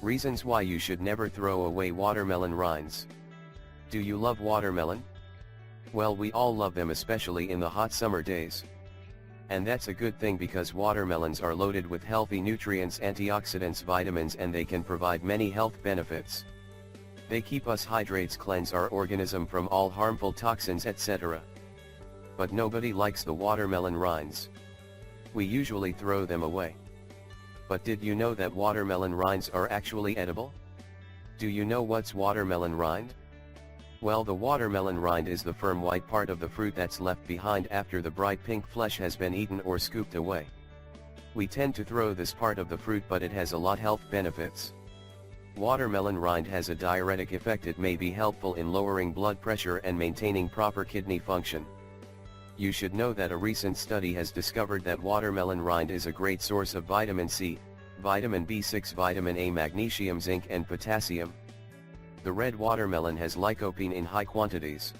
Reasons why you should never throw away watermelon rinds. Do you love watermelon? Well, we all love them, especially in the hot summer days. And that's a good thing, because watermelons are loaded with healthy nutrients, antioxidants, vitamins, and they can provide many health benefits. They keep us hydrated, cleanse our organism from all harmful toxins, etc. But nobody likes the watermelon rinds. We usually throw them away. But did you know that watermelon rinds are actually edible? Do you know what's watermelon rind? Well, the watermelon rind is the firm white part of the fruit that's left behind after the bright pink flesh has been eaten or scooped away. We tend to throw this part of the fruit, but it has a lot of health benefits. Watermelon rind has a diuretic effect. It may be helpful in lowering blood pressure and maintaining proper kidney function. You should know that a recent study has discovered that watermelon rind is a great source of vitamin C, vitamin B6, vitamin A, magnesium, zinc, and potassium. The red watermelon has lycopene in high quantities.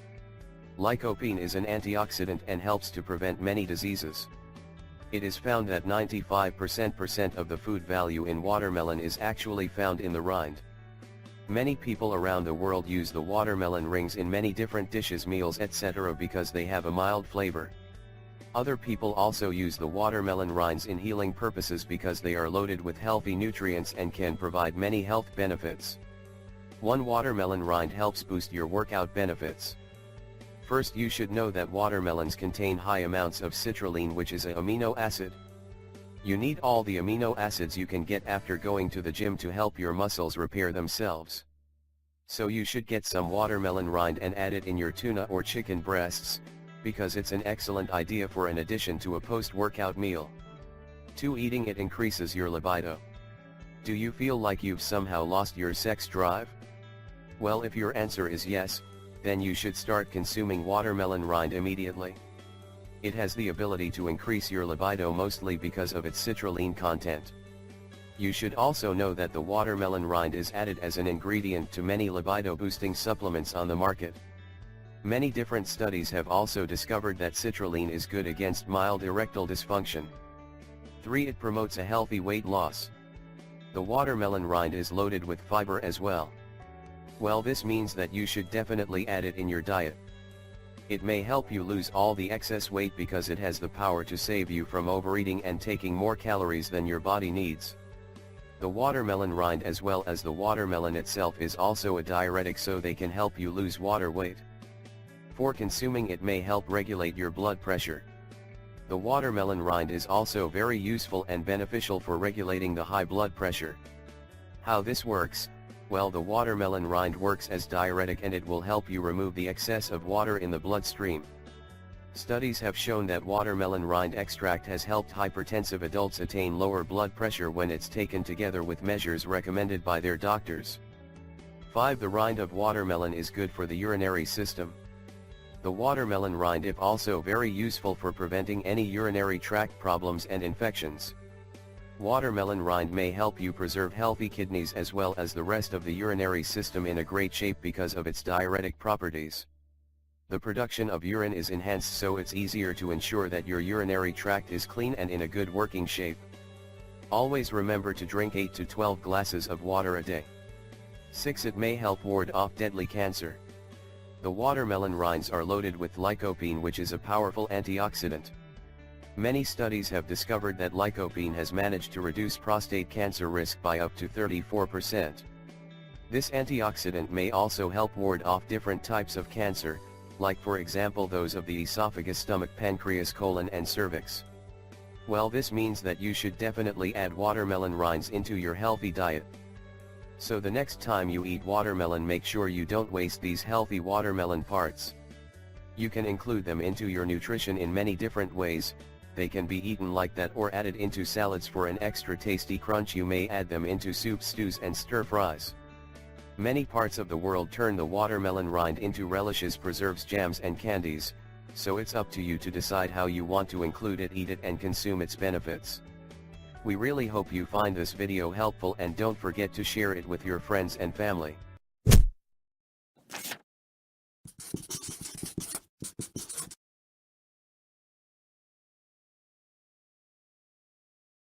Lycopene is an antioxidant and helps to prevent many diseases. It is found that 95% of the food value in watermelon is actually found in the rind. Many people around the world use the watermelon rings in many different dishes, meals, etc. because they have a mild flavor. Other people also use the watermelon rinds in healing purposes because they are loaded with healthy nutrients and can provide many health benefits. One watermelon rind helps boost your workout benefits. First, you should know that watermelons contain high amounts of citrulline, which is an amino acid. You need all the amino acids you can get after going to the gym to help your muscles repair themselves. So you should get some watermelon rind and add it in your tuna or chicken breasts, because it's an excellent idea for an addition to a post-workout meal. 2. Eating it increases your libido. Do you feel like you've somehow lost your sex drive? Well, if your answer is yes, then you should start consuming watermelon rind immediately. It has the ability to increase your libido, mostly because of its citrulline content. You should also know that the watermelon rind is added as an ingredient to many libido-boosting supplements on the market. Many different studies have also discovered that citrulline is good against mild erectile dysfunction. 3. It promotes a healthy weight loss. The watermelon rind is loaded with fiber as well. Well, this means that you should definitely add it in your diet. It may help you lose all the excess weight because it has the power to save you from overeating and taking more calories than your body needs. The watermelon rind, as well as the watermelon itself, is also a diuretic, so they can help you lose water weight. 4. Consuming it may help regulate your blood pressure. The watermelon rind is also very useful and beneficial for regulating the high blood pressure. How this works? Well, the watermelon rind works as diuretic and it will help you remove the excess of water in the bloodstream. Studies have shown that watermelon rind extract has helped hypertensive adults attain lower blood pressure when it's taken together with measures recommended by their doctors. 5. The rind of watermelon is good for the urinary system. The watermelon rind is also very useful for preventing any urinary tract problems and infections. Watermelon rind may help you preserve healthy kidneys as well as the rest of the urinary system in a great shape because of its diuretic properties. The production of urine is enhanced, so it's easier to ensure that your urinary tract is clean and in a good working shape. Always remember to drink 8 to 12 glasses of water a day. 6. It may help ward off deadly cancer. The watermelon rinds are loaded with lycopene, which is a powerful antioxidant. Many studies have discovered that lycopene has managed to reduce prostate cancer risk by up to 34%. This antioxidant may also help ward off different types of cancer, like for example those of the esophagus, stomach, pancreas, colon, and cervix. Well, this means that you should definitely add watermelon rinds into your healthy diet. So the next time you eat watermelon, make sure you don't waste these healthy watermelon parts. You can include them into your nutrition in many different ways. They can be eaten like that or added into salads for an extra tasty crunch. You may add them into soups, stews, and stir-fries. Many parts of the world turn the watermelon rind into relishes, preserves, jams, and candies, so it's up to you to decide how you want to include it, eat it, and consume its benefits. We really hope you find this video helpful, and don't forget to share it with your friends and family.